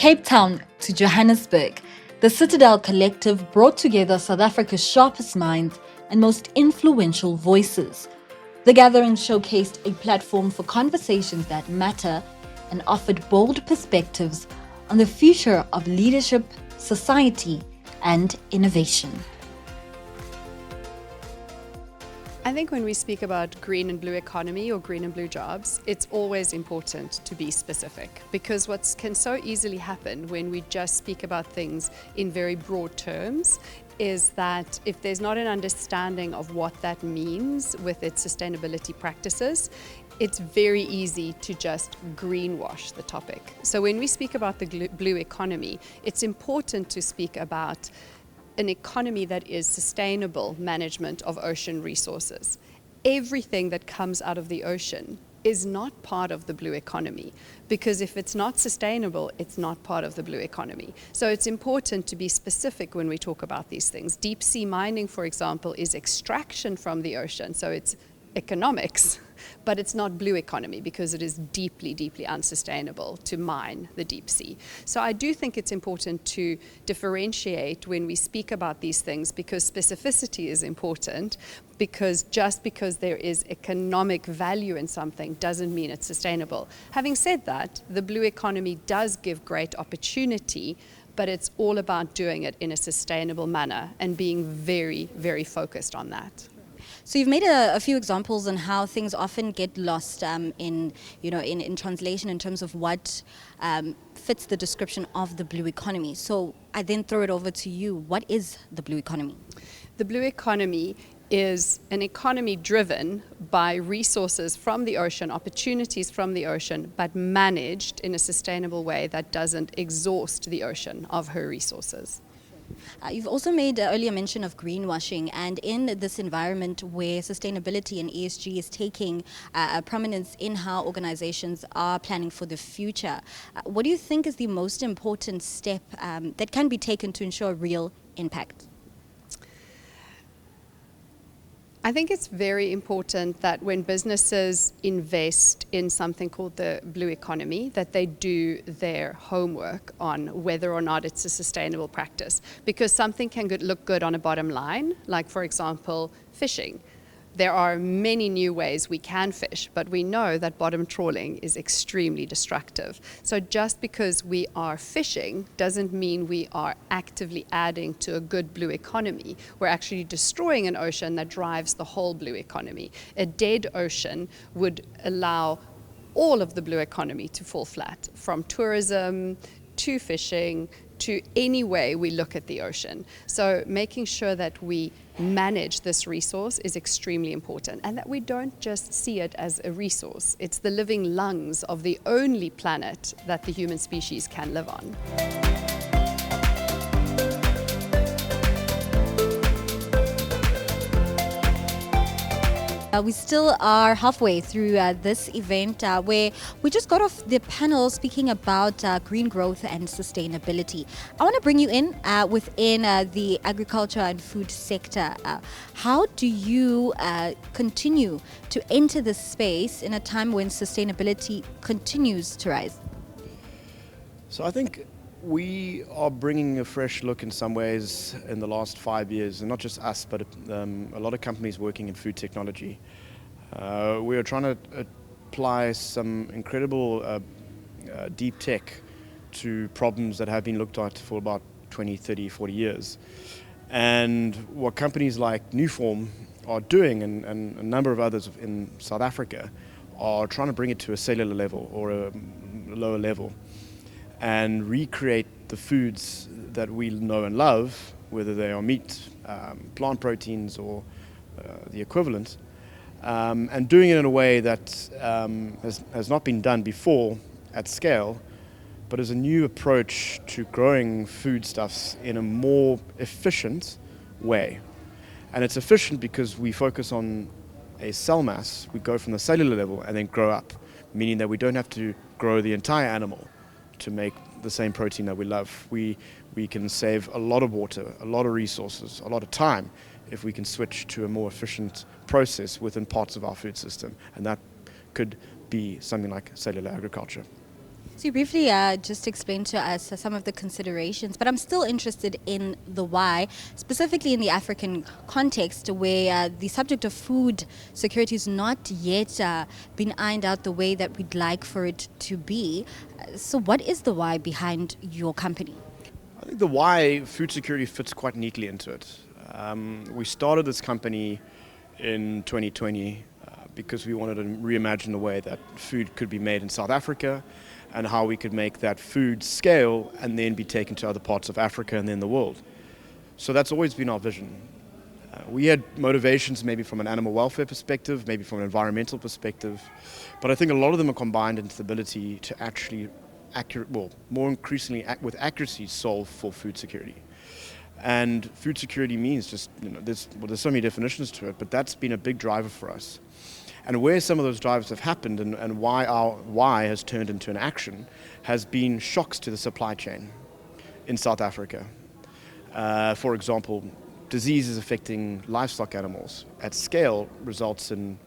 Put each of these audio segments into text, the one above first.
Cape Town to Johannesburg, the Citadel Collective brought together South Africa's sharpest minds and most influential voices. The gathering showcased a platform for conversations that matter and offered bold perspectives on the future of leadership, society, and innovation. I think when we speak about green and blue economy or green and blue jobs, it's always important to be specific, because what can so easily happen when we just speak about things in very broad terms is that if there's not an understanding of what that means with its sustainability practices, it's very easy to just greenwash the topic. So when we speak about the blue economy, it's important to speak about an economy that is sustainable management of ocean resources. Everything that comes out of the ocean is not part of the blue economy, because if it's not sustainable, it's not part of the blue economy. So it's important to be specific when we talk about these things. Deep sea mining, for example, is extraction from the ocean, so it's economics, but it's not blue economy because it is deeply, deeply unsustainable to mine the deep sea. So I do think it's important to differentiate when we speak about these things, because specificity is important, because just because there is economic value in something doesn't mean it's sustainable. Having said that, the blue economy does give great opportunity, but it's all about doing it in a sustainable manner and being very, very focused on that. So you've made a few examples on how things often get lost in translation in terms of what fits the description of the blue economy. So I then throw it over to you. What is the blue economy? The blue economy is an economy driven by resources from the ocean, opportunities from the ocean, but managed in a sustainable way that doesn't exhaust the ocean of her resources. You've also made earlier mention of greenwashing, and in this environment where sustainability and ESG is taking a prominence in how organizations are planning for the future, what do you think is the most important step that can be taken to ensure real impact? I think it's very important that when businesses invest in something called the blue economy, that they do their homework on whether or not it's a sustainable practice. Because something can look good on a bottom line, like for example, fishing. There are many new ways we can fish, but we know that bottom trawling is extremely destructive. So just because we are fishing doesn't mean we are actively adding to a good blue economy. We're actually destroying an ocean that drives the whole blue economy. A dead ocean would allow all of the blue economy to fall flat, from tourism to fishing to any way we look at the ocean. So making sure that we manage this resource is extremely important, and that we don't just see it as a resource. It's the living lungs of the only planet that the human species can live on. We still are halfway through this event where we just got off the panel speaking about green growth and sustainability. I want to bring you in within the agriculture and food sector. How do you continue to enter this space in a time when sustainability continues to rise? So I think we are bringing a fresh look in some ways in the last 5 years, and not just us, but a lot of companies working in food technology. We are trying to apply some incredible deep tech to problems that have been looked at for about 20, 30, 40 years. And what companies like Newform are doing, and a number of others in South Africa, are trying to bring it to a cellular level or a lower level, and recreate the foods that we know and love, whether they are meat, plant proteins, or the equivalent, and doing it in a way that has not been done before at scale, but is a new approach to growing foodstuffs in a more efficient way. And it's efficient because we focus on a cell mass. We go from the cellular level and then grow up, meaning that we don't have to grow the entire animal to make the same protein that we love. We can save a lot of water, a lot of resources, a lot of time if we can switch to a more efficient process within parts of our food system. And that could be something like cellular agriculture. So you briefly just explained to us some of the considerations, but I'm still interested in the why, specifically in the African context where the subject of food security is not yet been ironed out the way that we'd like for it to be. So what is the why behind your company? I think the why, food security, fits quite neatly into it. We started this company in 2020 because we wanted to reimagine the way that food could be made in South Africa and how we could make that food scale and then be taken to other parts of Africa and then the world. So that's always been our vision. We had motivations maybe from an animal welfare perspective, maybe from an environmental perspective, but I think a lot of them are combined into the ability to actually more increasingly with accuracy solve for food security. And food security means just, there's so many definitions to it, but that's been a big driver for us. And where some of those drivers have happened and why our why has turned into an action has been shocks to the supply chain in South Africa. For example, diseases affecting livestock animals at scale results in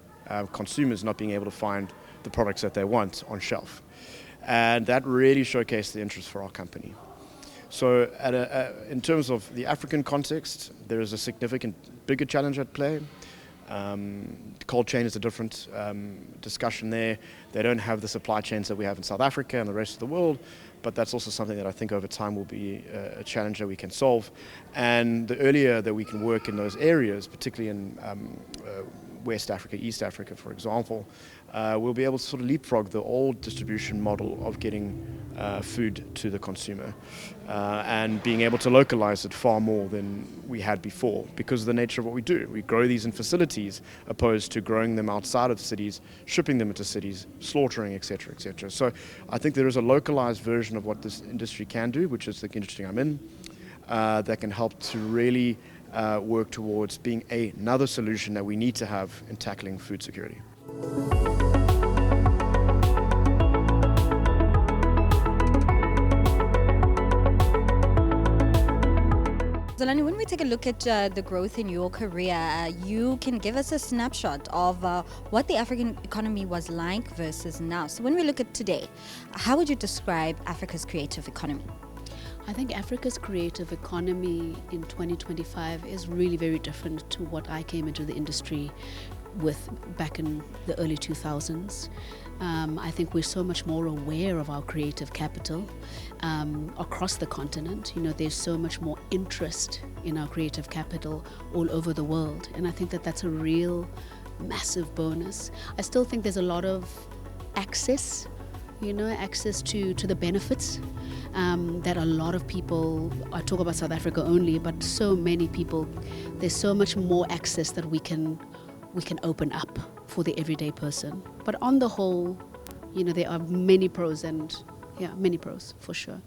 consumers not being able to find the products that they want on shelf. And that really showcased the interest for our company. So in terms of the African context, there is a significant bigger challenge at play. Cold chain is a different discussion there. They don't have the supply chains that we have in South Africa and the rest of the world, but that's also something that I think over time will be a challenge that we can solve. And the earlier that we can work in those areas, particularly in West Africa, East Africa, for example, we'll be able to sort of leapfrog the old distribution model of getting food to the consumer and being able to localize it far more than we had before because of the nature of what we do. We grow these in facilities opposed to growing them outside of cities, shipping them into cities, slaughtering, etc., etc. So I think there is a localized version of what this industry can do, which is the industry I'm in, that can help to really work towards being another solution that we need to have in tackling food security. Zolani, when we take a look at the growth in your career, you can give us a snapshot of what the African economy was like versus now. So when we look at today, how would you describe Africa's creative economy? I think Africa's creative economy in 2025 is really very different to what I came into the industry with back in the early 2000s. I think we're so much more aware of our creative capital across the continent. There's so much more interest in our creative capital all over the world, and I think that that's a real massive bonus. I still think there's a lot of access to the benefits that a lot of people, I talk about South Africa only, but so many people, there's so much more access that we can open up for the everyday person. But on the whole, there are many pros many pros for sure.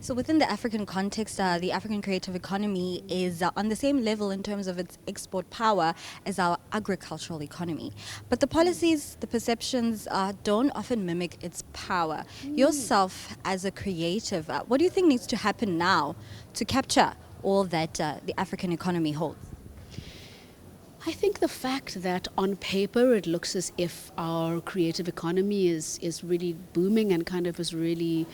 So within the African context, the African creative economy is on the same level in terms of its export power as our agricultural economy. But the policies, the perceptions don't often mimic its power. Yourself as a creative, what do you think needs to happen now to capture all that the African economy holds? I think the fact that on paper it looks as if our creative economy is really booming and kind of is really,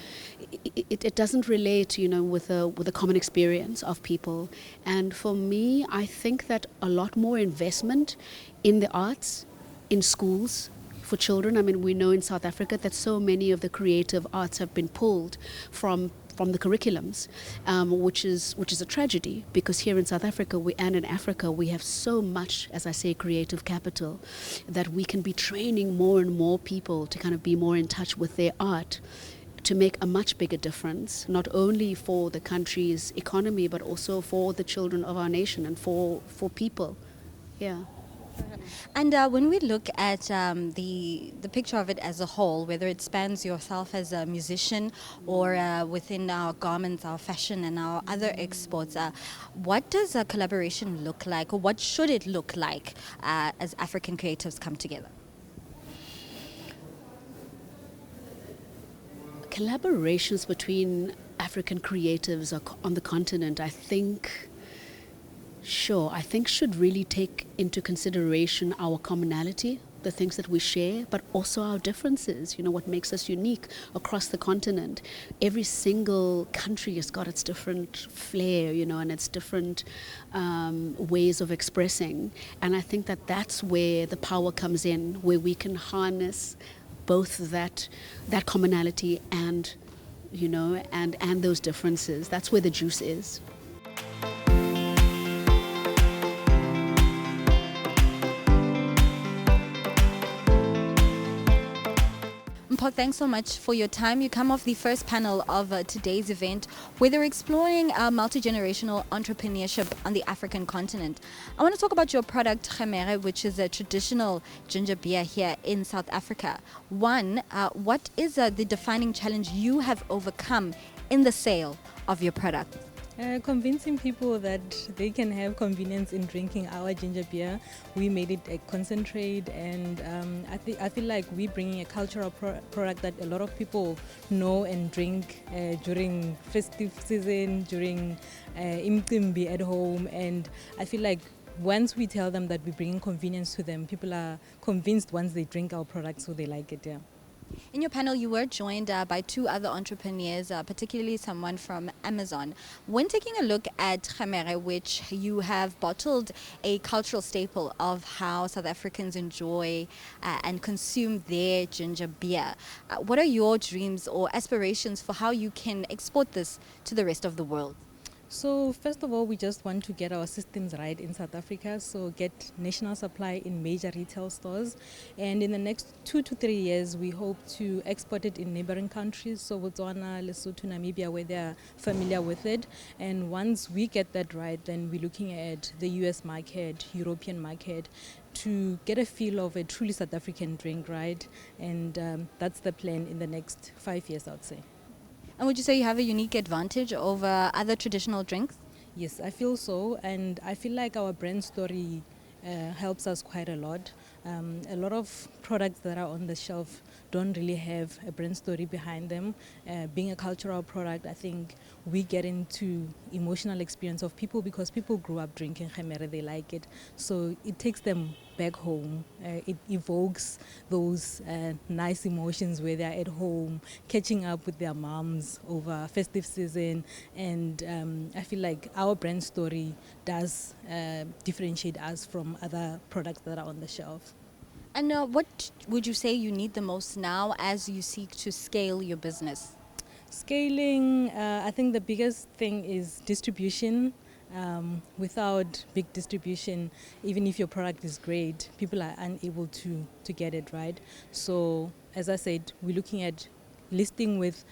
it doesn't relate, with a common experience of people. And for me, I think that a lot more investment in the arts, in schools, for children. I mean, we know in South Africa that so many of the creative arts have been pulled from the curriculums, which is a tragedy, because here in South Africa and in Africa we have so much, as I say, creative capital, that we can be training more and more people to kind of be more in touch with their art, to make a much bigger difference, not only for the country's economy but also for the children of our nation and for people. Yeah. And when we look at the picture of it as a whole, whether it spans yourself as a musician or within our garments, our fashion and our other exports, what does a collaboration look like, or what should it look like as African creatives come together? Collaborations between African creatives on the continent, I think should really take into consideration our commonality the things that we share, but also our differences, what makes us unique across the continent. Every single country has got its different flair, and its different ways of expressing. And I think that that's where the power comes in, where we can harness both that commonality and, and those differences. That's where the juice is. Mpho, thanks so much for your time. You come off the first panel of today's event, where they're exploring multi-generational entrepreneurship on the African continent. I want to talk about your product, Kgemere, which is a traditional ginger beer here in South Africa. One, what is the defining challenge you have overcome in the sale of your product? Convincing people that they can have convenience in drinking our ginger beer. We made it a concentrate, and I feel like we're bringing a cultural product that a lot of people know and drink during festive season, during imcimbi at home. And I feel like once we tell them that we're bringing convenience to them, people are convinced once they drink our product, so they like it. Yeah. In your panel, you were joined by two other entrepreneurs, particularly someone from Amazon. When taking a look at Kgemere, which you have bottled a cultural staple of how South Africans enjoy and consume their ginger beer, what are your dreams or aspirations for how you can export this to the rest of the world? So first of all, we just want to get our systems right in South Africa, so get national supply in major retail stores. And in the next 2 to 3 years, we hope to export it in neighboring countries, so Botswana, Lesotho, Namibia, where they are familiar with it. And once we get that right, then we're looking at the US market, European market, to get a feel of a truly South African drink, right? And that's the plan in the next 5 years, I would say. And would you say you have a unique advantage over other traditional drinks? Yes, I feel so, and I feel like our brand story helps us quite a lot. A lot of products that are on the shelf don't really have a brand story behind them. Being a cultural product, I think we get into emotional experience of people because people grew up drinking Kgemere, they like it. So it takes them back home. It evokes those nice emotions where they're at home, catching up with their moms over festive season. And I feel like our brand story does differentiate us from other products that are on the shelf. And what would you say you need the most now as you seek to scale your business? Scaling, I think the biggest thing is distribution. Without big distribution, even if your product is great, people are unable to get it right. So as I said, we're looking at listing with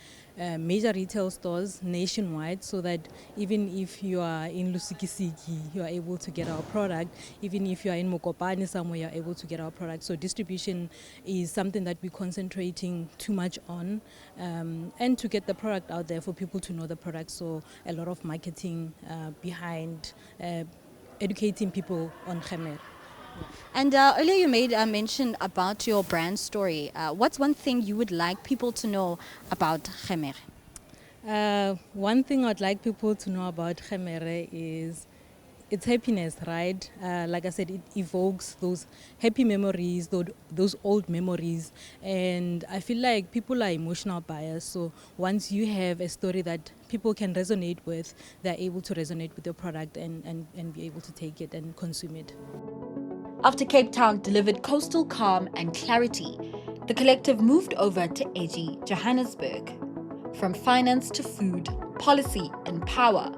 major retail stores nationwide, so that even if you are in Lusikisiki, you are able to get our product. Even if you are in Mokopane somewhere, you are able to get our product. So distribution is something that we're concentrating too much on, and to get the product out there for people to know the product. So a lot of marketing behind educating people on Kgemere. And earlier you made a mention about your brand story. What's one thing you would like people to know about Kgemere? One thing I'd like people to know about Kgemere is it's happiness, right? Like I said, it evokes those happy memories, those old memories. And I feel like people are emotional buyers. So once you have a story that people can resonate with, they're able to resonate with your product and be able to take it and consume it. After Cape Town delivered coastal calm and clarity, the collective moved over to edgy Johannesburg. From finance to food, policy and power,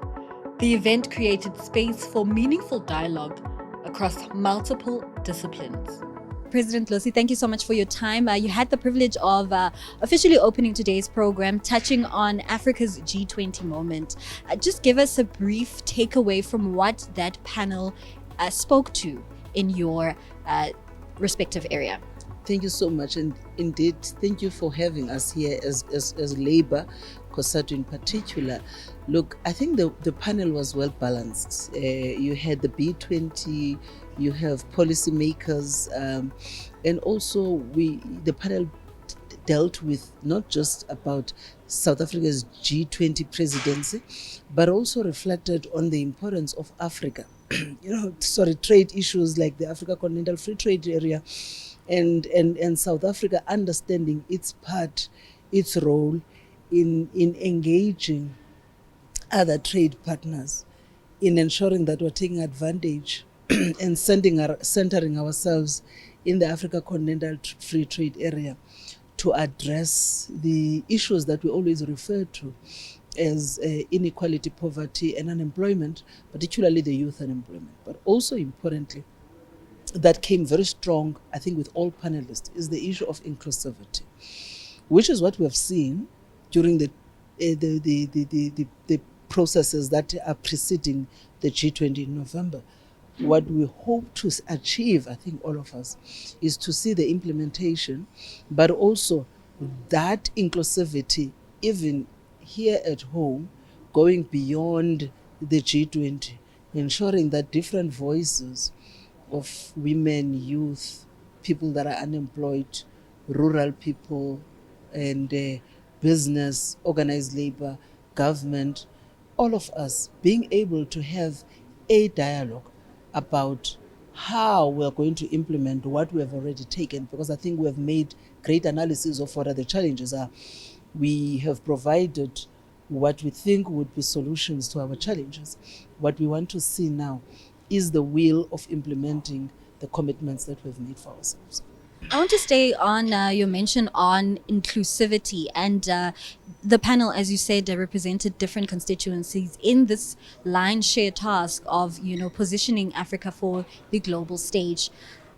the event created space for meaningful dialogue across multiple disciplines. President Losi, thank you so much for your time. You had the privilege of officially opening today's program, touching on Africa's G20 moment. Just give us a brief takeaway from what that panel spoke to in your respective area. Thank you so much, and indeed thank you for having us here as Labour, COSATU in particular. Look, I think the panel was well balanced. You had the B20, you have policymakers, and also the panel dealt with not just about South Africa's G20 presidency, but also reflected on the importance of Africa. Trade issues like the Africa Continental Free Trade Area and South Africa understanding its part, its role in engaging other trade partners, in ensuring that we're taking advantage and centering ourselves in the Africa Continental Free Trade Area to address the issues that we always refer to as inequality, poverty, and unemployment, particularly the youth unemployment. But also importantly, that came very strong, I think, with all panelists, is the issue of inclusivity, which is what we have seen during the processes that are preceding the G20 in November. What we hope to achieve, I think all of us, is to see the implementation, but also that inclusivity, even here at home, going beyond the G20, ensuring that different voices of women, youth, people that are unemployed, rural people, and business, organized labor, government, all of us being able to have a dialogue about how we're going to implement what we have already taken, because I think we have made great analysis of what are the challenges are. We have provided what we think would be solutions to our challenges. What we want to see now is the will of implementing the commitments that we've made for ourselves. I want to stay on your mention on inclusivity, and the panel, as you said, represented different constituencies in this line share task of, positioning Africa for the global stage.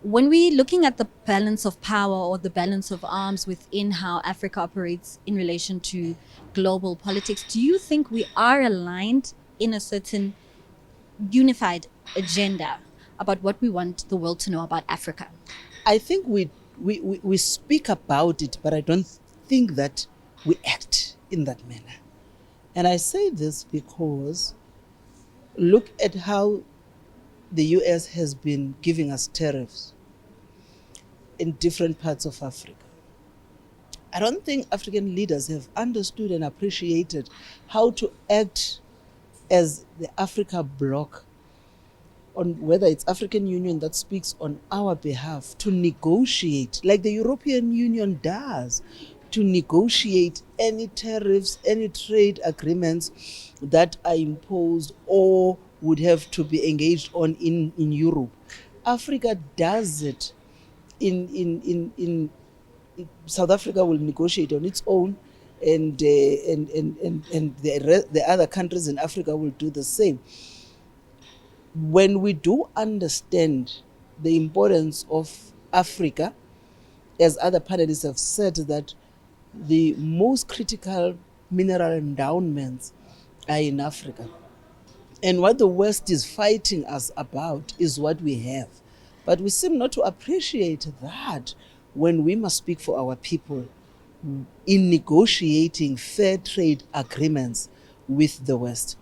When we're looking at the balance of power or the balance of arms within how Africa operates in relation to global politics, do you think we are aligned in a certain unified agenda about what we want the world to know about Africa? I think we speak about it, but I don't think that we act in that manner. And I say this because look at how the US has been giving us tariffs in different parts of Africa. I don't think African leaders have understood and appreciated how to act as the Africa bloc, on whether it's African Union that speaks on our behalf, to negotiate, like the European Union does, to negotiate any tariffs, any trade agreements that are imposed or would have to be engaged on in Europe. Africa does it in South Africa will negotiate on its own, and the other countries in Africa will do the same. When we do understand the importance of Africa, as other panelists have said, that the most critical mineral endowments are in Africa. And what the West is fighting us about is what we have. But we seem not to appreciate that when we must speak for our people in negotiating fair trade agreements with the West.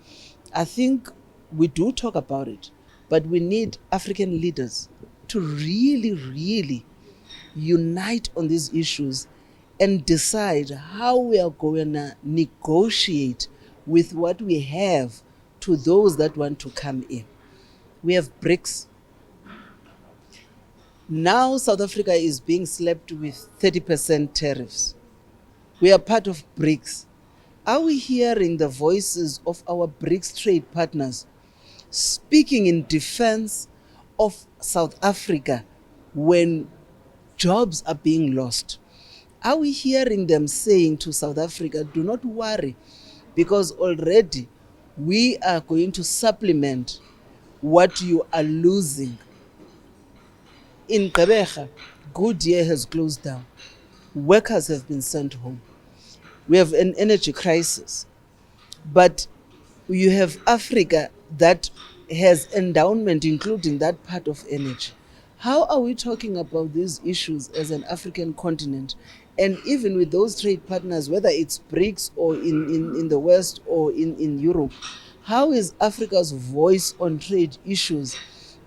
I think we do talk about it, but we need African leaders to really, really unite on these issues and decide how we are going to negotiate with what we have to those that want to come in. We have BRICS. Now South Africa is being slapped with 30% tariffs. We are part of BRICS. Are we hearing the voices of our BRICS trade partners speaking in defense of South Africa when jobs are being lost? Are we hearing them saying to South Africa, do not worry, because already we are going to supplement what you are losing? In Gqeberha, Goodyear has closed down. Workers have been sent home. We have an energy crisis. But you have Africa that has endowment, including that part of energy. How are we talking about these issues as an African continent? And even with those trade partners, whether it's BRICS or in the West or in Europe, how is Africa's voice on trade issues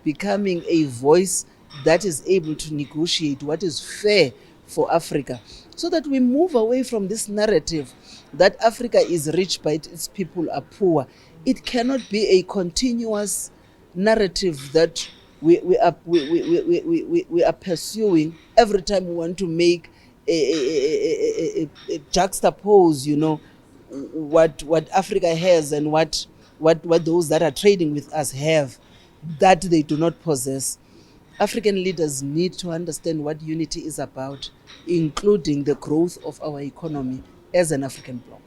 becoming a voice that is able to negotiate what is fair for Africa, so that we move away from this narrative that Africa is rich but its people are poor? It cannot be a continuous narrative that we are pursuing every time we want to make a juxtapose, you know, what Africa has and what those that are trading with us have that they do not possess. African leaders need to understand what unity is about, including the growth of our economy as an African bloc.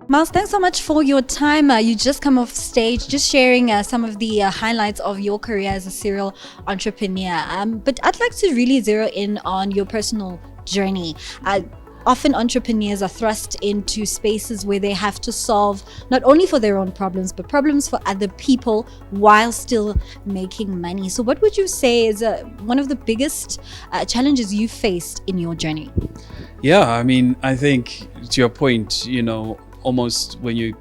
Miles, thanks so much for your time. You just come off stage, just sharing some of the highlights of your career as a serial entrepreneur. But I'd like to really zero in on your personal journey. Often entrepreneurs are thrust into spaces where they have to solve not only for their own problems, but problems for other people while still making money. So what would you say is one of the biggest challenges you faced in your journey? Yeah, I mean, I think to your point, you know, almost when you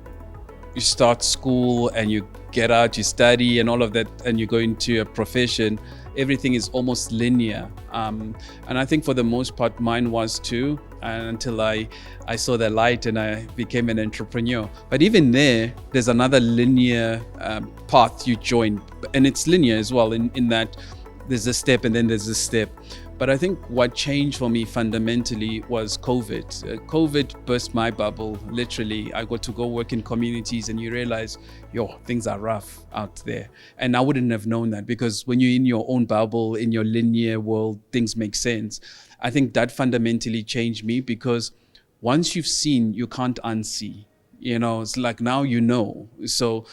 start school and you get out, you study and all of that, and you go into a profession, everything is almost linear. And I think for the most part, mine was too, until I saw the light and I became an entrepreneur. But even there's another linear path you join, and it's linear as well in that there's a step and then there's a step. But I think what changed for me fundamentally was COVID. COVID burst my bubble, literally. I got to go work in communities and you realize, things are rough out there. And I wouldn't have known that, because when you're in your own bubble, in your linear world, things make sense. I think that fundamentally changed me, because once you've seen, you can't unsee. You know, it's like now you know. So,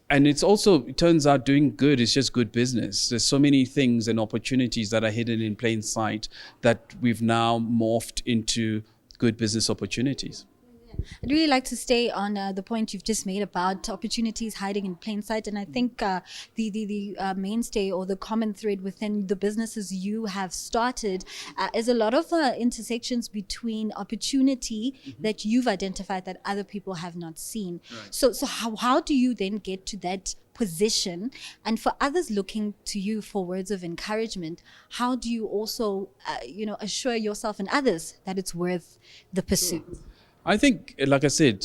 and it's also, it turns out doing good is just good business. There's so many things and opportunities that are hidden in plain sight that we've now morphed into good business opportunities. I'd really like to stay on the point you've just made about opportunities hiding in plain sight. And I think the mainstay or the common thread within the businesses you have started is a lot of intersections between opportunity that you've identified that other people have not seen. Right. So how do you then get to that position? And for others looking to you for words of encouragement, how do you also assure yourself and others that it's worth the pursuit? Sure. I think, like I said,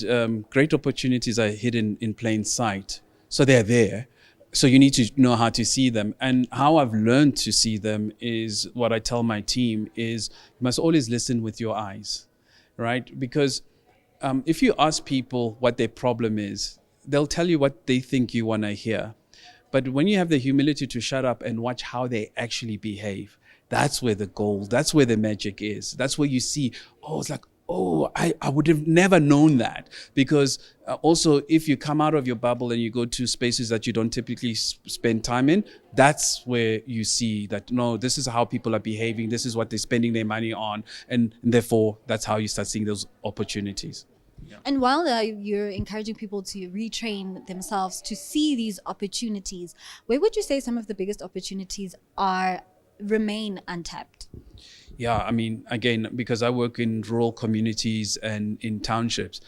great opportunities are hidden in plain sight. So they're there. So you need to know how to see them. And how I've learned to see them is what I tell my team is you must always listen with your eyes, right? Because if you ask people what their problem is, they'll tell you what they think you want to hear. But when you have the humility to shut up and watch how they actually behave, that's where the gold, that's where the magic is. That's where you see, it's like, I would have never known that. Because also, if you come out of your bubble and you go to spaces that you don't typically spend time in, that's where you see that, no, this is how people are behaving. This is what they're spending their money on. And therefore, that's how you start seeing those opportunities. Yeah. And while you're encouraging people to retrain themselves to see these opportunities, where would you say some of the biggest opportunities remain untapped? Yeah, I mean, again, because I work in rural communities and in townships,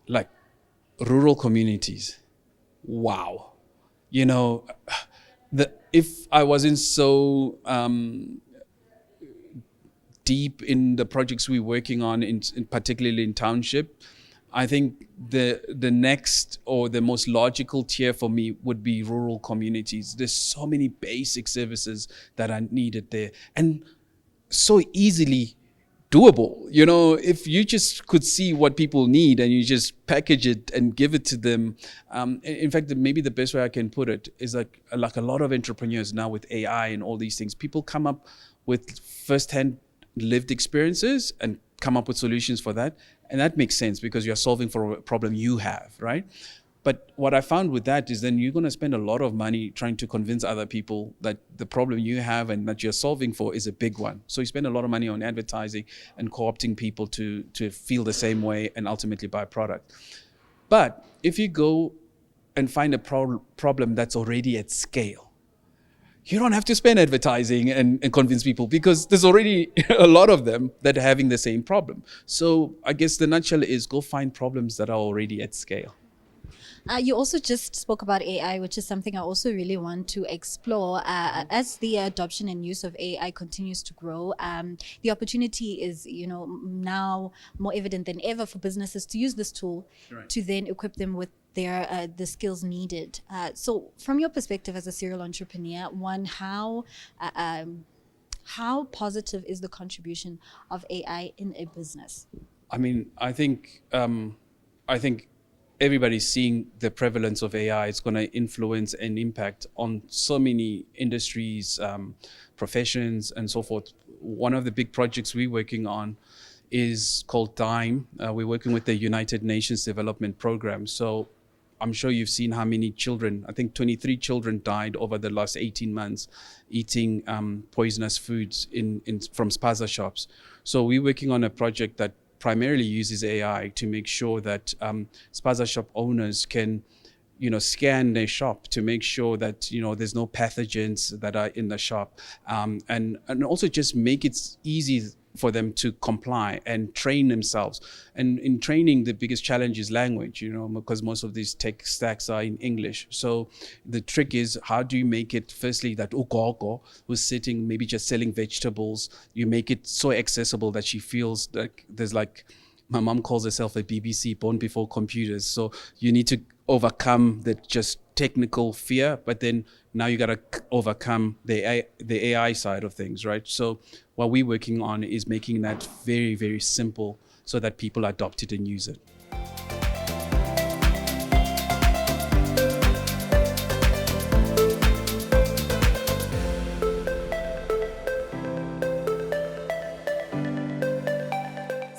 like rural communities, wow. You know, if I wasn't so deep in the projects we're working on, in particularly in township, I think the next or the most logical tier for me would be rural communities. There's so many basic services that are needed there, and so easily doable. You know, if you just could see what people need and you just package it and give it to them. In fact, maybe the best way I can put it is like a lot of entrepreneurs now with AI and all these things, people come up with firsthand lived experiences and come up with solutions for that. And that makes sense because you're solving for a problem you have, right? But what I found with that is then you're going to spend a lot of money trying to convince other people that the problem you have and that you're solving for is a big one. So you spend a lot of money on advertising and co-opting people to feel the same way and ultimately buy a product. But if you go and find a problem that's already at scale, you don't have to spend advertising and convince people because there's already a lot of them that are having the same problem. So I guess the nutshell is go find problems that are already at scale. You also just spoke about AI, which is something I also really want to explore. As the adoption and use of AI continues to grow, the opportunity is, now more evident than ever for businesses to use this tool to then equip them with their the skills needed. So, from your perspective as a serial entrepreneur, one, how positive is the contribution of AI in a business? I mean, I think everybody's seeing the prevalence of AI. It's going to influence and impact on so many industries, professions, and so forth. One of the big projects we're working on is called DIME. We're working with the United Nations Development Program. So I'm sure you've seen how many children, I think 23 children died over the last 18 months eating poisonous foods from spaza shops. So we're working on a project that primarily uses AI to make sure that spaza shop owners can, scan their shop to make sure that, there's no pathogens that are in the shop, and also just make it easy for them to comply and train themselves. And in training, the biggest challenge is language, because most of these tech stacks are in English. So the trick is, how do you make it, firstly, that Ugogo, who's sitting maybe just selling vegetables, you make it so accessible that she feels like there's my mom calls herself a BBC, born before computers. So you need to overcome the just technical fear, but then now you got to overcome the AI side of things, right? So what we're working on is making that very, very simple so that people adopt it and use it.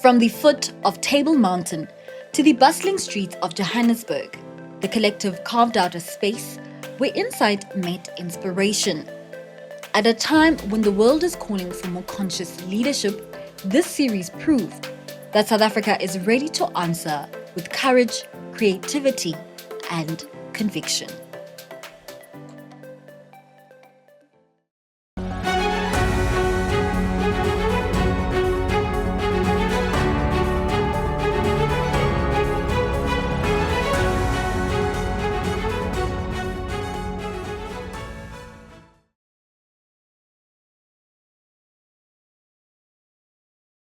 From the foot of Table Mountain to the bustling streets of Johannesburg, the collective carved out a space where insight met inspiration. At a time when the world is calling for more conscious leadership, this series proved that South Africa is ready to answer with courage, creativity, and conviction.